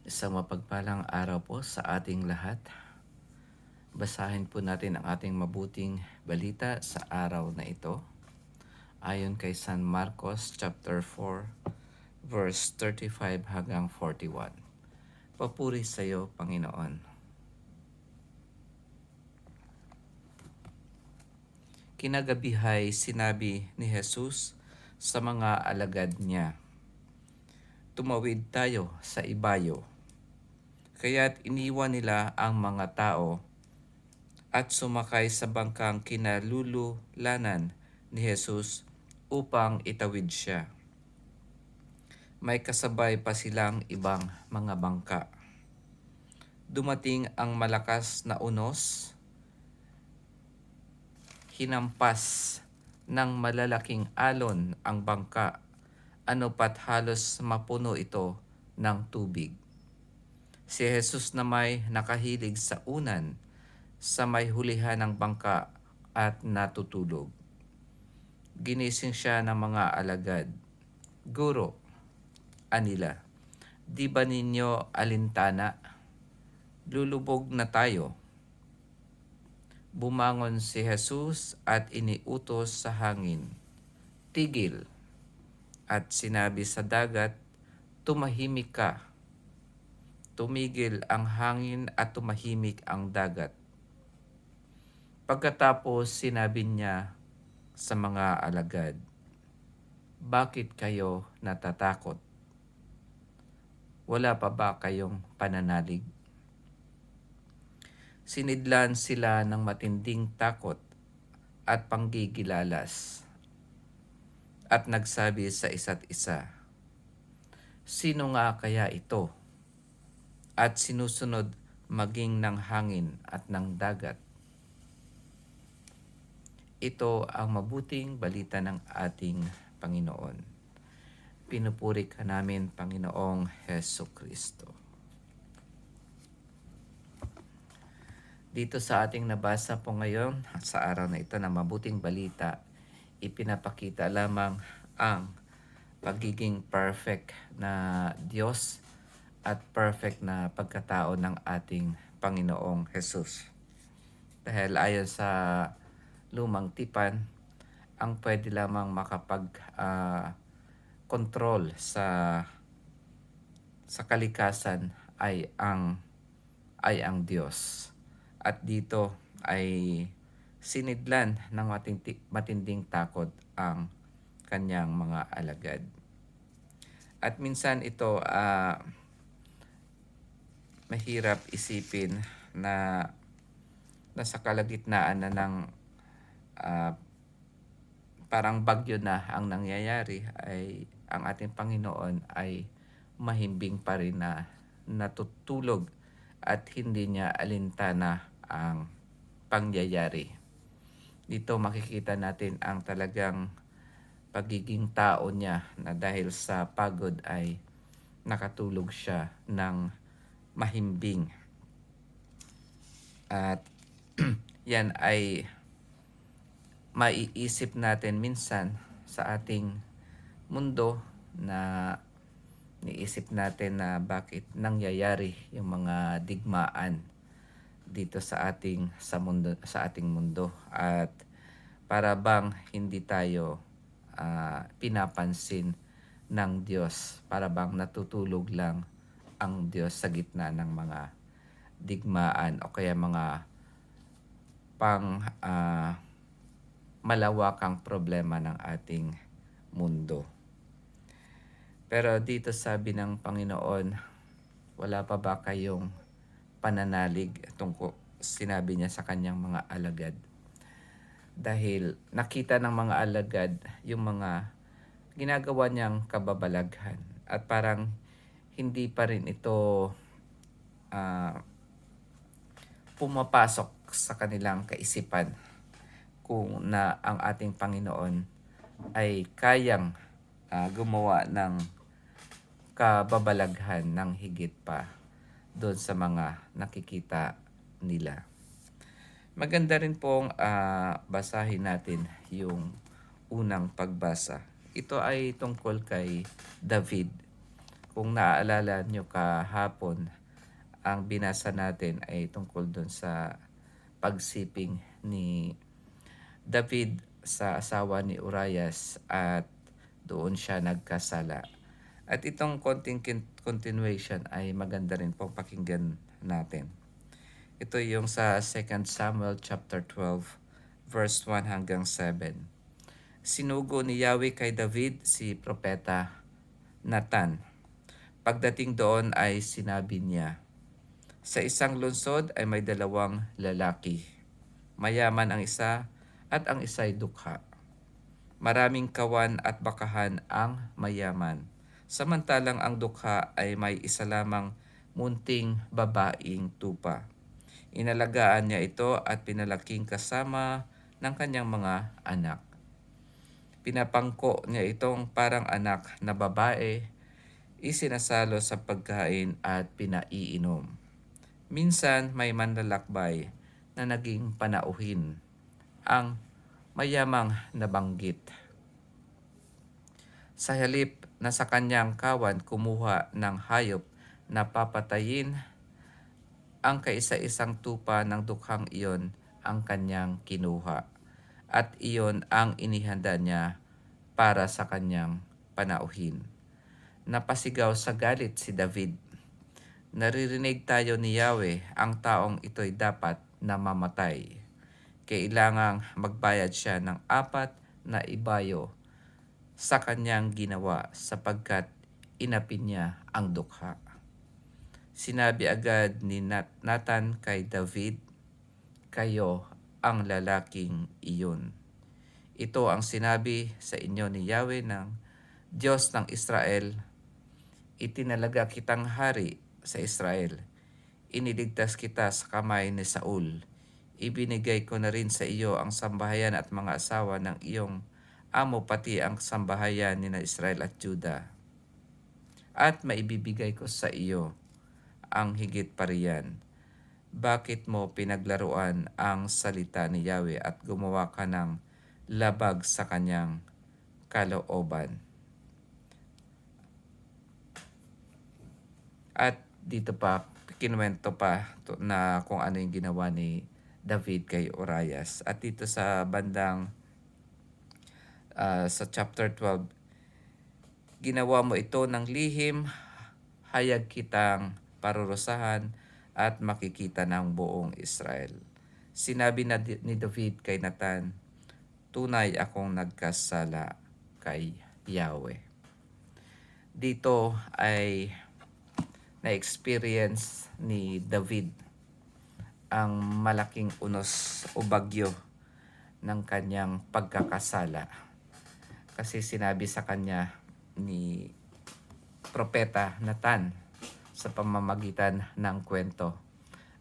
Isang mapagpalang araw po sa ating lahat. Basahin po natin ang ating mabuting balita sa araw na ito. Ayon kay San Marcos chapter 4, verse 35 hanggang 41. Papuri sa iyo, Panginoon. Kinagabihay sinabi ni Jesus sa mga alagad niya, "Tumawid tayo sa ibayo." Kaya't iniwan nila ang mga tao at sumakay sa bangkang kinalululanan ni Jesus upang itawid siya. May kasabay pa silang ibang mga bangka. Dumating ang malakas na unos, hinampas ng malalaking alon ang bangka, ano pat halos mapuno ito ng tubig. Si Jesus na may nakahilig sa unan, sa may hulihan ng bangka at natutulog. Ginising siya ng mga alagad. "Guro," anila, "di ba ninyo alintana? Lulubog na tayo." Bumangon si Jesus at iniutos sa hangin, "Tigil." At sinabi sa dagat, "Tumahimik ka." Tumigil ang hangin at tumahimik ang dagat. Pagkatapos sinabi niya sa mga alagad, "Bakit kayo natatakot? Wala pa ba kayong pananalig?" Sinidlan sila ng matinding takot at panggigilalas at nagsabi sa isa't isa, "Sino nga kaya ito?" At sinusunod maging ng hangin at ng dagat. Ito ang mabuting balita ng ating Panginoon. Pinupuri ka namin, Panginoong Hesukristo. Dito sa ating nabasa po ngayon, sa araw na ito na mabuting balita, ipinapakita lamang ang pagiging perfect na Diyos at perfect na pagkatao ng ating Panginoong Jesus. Dahil ayon sa lumang tipan, ang pwede lamang makapag-control sa kalikasan ay ang Diyos. At dito ay sinidlan ng matinding takot ang kanyang mga alagad. At minsan ito mahirap isipin na nasa kalagitnaan na ng parang bagyo na ang nangyayari, ay ang ating Panginoon ay mahimbing pa rin na natutulog at hindi niya alintana ang pangyayari. Dito makikita natin ang talagang pagiging tao niya na dahil sa pagod ay nakatulog siya ng mahimbing. At yan ay maiisip natin minsan sa ating mundo na niisip natin na bakit nangyayari yung mga digmaan dito sa ating mundo at para bang hindi tayo pinapansin ng Diyos, para bang natutulog lang ang Diyos sa gitna ng mga digmaan o kaya mga malawakang problema ng ating mundo. Pero dito sabi ng Panginoon, wala pa ba kayong pananalig? Sinabi niya sa kanyang mga alagad. Dahil nakita ng mga alagad yung mga ginagawa niyang kababalaghan. At parang hindi pa rin ito pumapasok sa kanilang kaisipan kung na ang ating Panginoon ay kayang gumawa ng kababalaghan ng higit pa doon sa mga nakikita nila. Maganda rin pong basahin natin yung unang pagbasa. Ito ay tungkol kay David. Kung naaalala nyo kahapon, ang binasa natin ay tungkol dun sa pagsiping ni David sa asawa ni Urias at doon siya nagkasala. At itong konting continuation ay maganda rin pong pakinggan natin. Ito yung sa 2 Samuel chapter 12 verse 1 hanggang 7. Sinugo ni Yahweh kay David si propeta Nathan. Pagdating doon ay sinabi niya, sa isang lungsod ay may dalawang lalaki. Mayaman ang isa at ang isa'y dukha. Maraming kawan at bakahan ang mayaman. Samantalang ang dukha ay may isa lamang munting babaing tupa. Inalagaan niya ito at pinalaking kasama ng kanyang mga anak. Pinapangko niya itong parang anak na babae, isinasalo sa pagkain at pinaiinom. Minsan may manlalakbay na naging panauhin ang mayamang nabanggit. Sa halip na sa kanyang kawan kumuha ng hayop na papatayin, ang kaisa-isang tupa ng dukhang iyon ang kanyang kinuha, at iyon ang inihanda niya para sa kanyang panauhin. Napasigaw sa galit si David. Naririnig tayo ni Yahweh, ang taong ito'y dapat na mamatay. Kailangang magbayad siya ng 4 na ibayo sa kanyang ginawa sapagkat inapin niya ang dukha. Sinabi agad ni Nathan kay David, kayo ang lalaking iyon. Ito ang sinabi sa inyo ni Yahweh ng Diyos ng Israel. Itinalaga kitang hari sa Israel. Iniligtas kita sa kamay ni Saul. Ibinigay ko na rin sa iyo ang sambahayan at mga asawa ng iyong amo pati ang sambahayan ni na Israel at Juda. At maibibigay ko sa iyo ang higit pa riyan. Bakit mo pinaglaruan ang salita ni Yahweh at gumawa ka ng labag sa kanyang kalooban? At dito pa, kinuwento pa na kung ano yung ginawa ni David kay Urias. At dito sa bandang sa chapter 12, ginawa mo ito ng lihim, hayag kitang parurusahan at makikita ng buong Israel. Sinabi ni David kay Nathan, tunay akong nagkasala kay Yahweh. Dito ay na-experience ni David ang malaking unos o bagyo ng kanyang pagkakasala. Kasi sinabi sa kanya ni propeta Nathan sa pamamagitan ng kwento.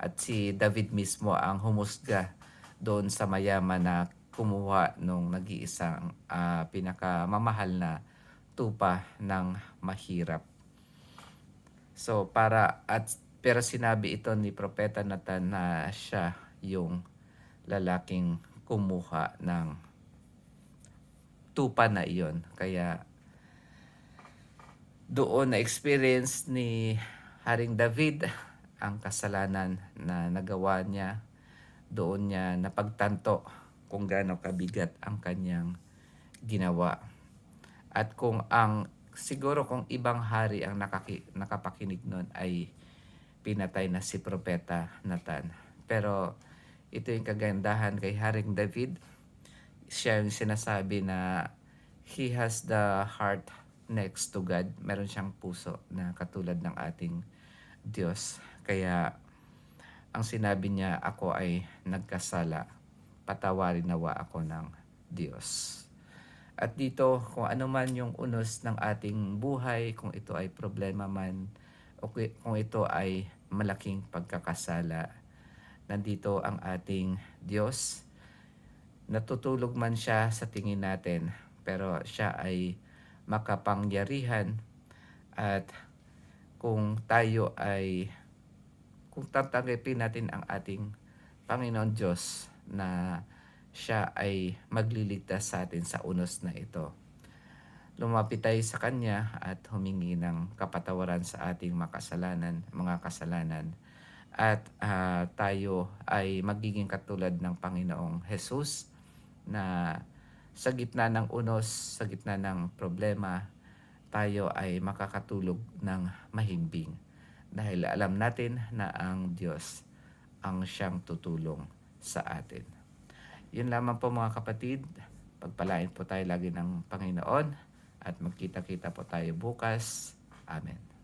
At si David mismo ang humusga doon sa mayaman na kumuha nung nag-iisang pinakamamahal na tupa ng mahirap. So pero sinabi ito ni propeta Nathan na siya yung lalaking kumuha ng tupa na iyon. Kaya doon na experience ni Haring David ang kasalanan na nagawa niya. Doon niya napagtanto kung gaano kabigat ang kanyang ginawa. At siguro kung ibang hari ang nakapakinig nun ay pinatay na si propeta Nathan. Pero ito yung kagandahan kay Haring David. Siya yung sinasabi na he has the heart next to God. Meron siyang puso na katulad ng ating Diyos. Kaya ang sinabi niya, ako ay nagkasala. Patawarin nawa ako ng Diyos. At dito, kung ano man yung unos ng ating buhay, kung ito ay problema man, o kung ito ay malaking pagkakasala, nandito ang ating Diyos. Natutulog man siya sa tingin natin, pero siya ay makapangyarihan. At kung tatanggapin natin ang ating Panginoon Diyos na siya ay magliligtas sa atin sa unos na ito. lumapit tayo sa Kanya at humingi ng kapatawaran sa ating mga kasalanan. At tayo ay magiging katulad ng Panginoong Jesus na sa gitna ng unos, sa gitna ng problema, tayo ay makakatulog ng mahimbing. Dahil alam natin na ang Diyos ang siyang tutulong sa atin. Yun lamang po mga kapatid. Pagpalain po tayo lagi ng Panginoon at magkita-kita po tayo bukas. Amen.